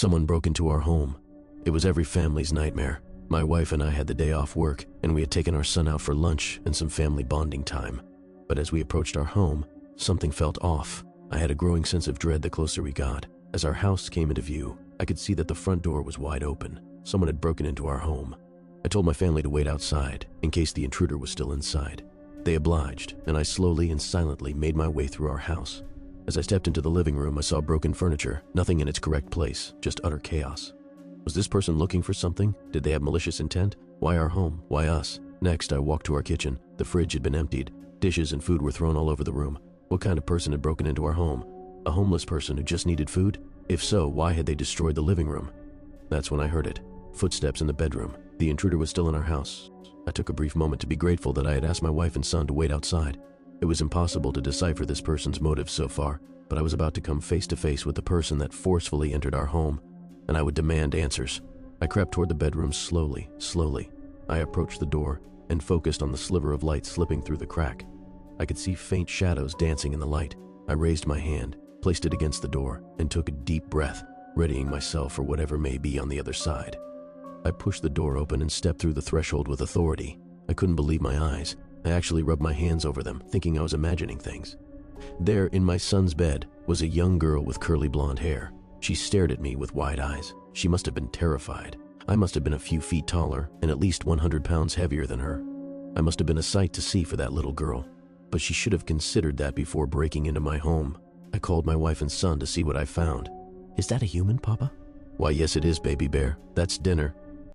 Someone broke into our home. It was every family's nightmare. My wife and I had the day off work, and we had taken our son out for lunch and some family bonding time. But as we approached our home, something felt off. I had a growing sense of dread the closer we got. As our house came into view, I could see that the front door was wide open. Someone had broken into our home. I told my family to wait outside, in case the intruder was still inside. They obliged, and I slowly and silently made my way through our house. As I stepped into the living room, I saw broken furniture, nothing in its correct place, just utter chaos. Was this person looking for something? Did they have malicious intent? Why our home? Why us? Next, I walked to our kitchen. The fridge had been emptied. Dishes and food were thrown all over the room. What kind of person had broken into our home? A homeless person who just needed food? If so, why had they destroyed the living room? That's when I heard it. Footsteps in the bedroom. The intruder was still in our house. I took a brief moment to be grateful that I had asked my wife and son to wait outside. It was impossible to decipher this person's motives so far, but I was about to come face to face with the person that forcefully entered our home, and I would demand answers. I crept toward the bedroom slowly. I approached the door and focused on the sliver of light slipping through the crack. I could see faint shadows dancing in the light. I raised my hand, placed it against the door, and took a deep breath, readying myself for whatever may be on the other side. I pushed the door open and stepped through the threshold with authority. I couldn't believe my eyes. I actually rubbed my hands over them, thinking I was imagining things. There, in my son's bed, was a young girl with curly blonde hair. She stared at me with wide eyes. She must have been terrified. I must have been a few feet taller and at least 100 pounds heavier than her. I must have been a sight to see for that little girl, but she should have considered that before breaking into my home. I called my wife and son to see what I found. "Is that a human, Papa?" "Why, yes it is, baby bear. That's dinner.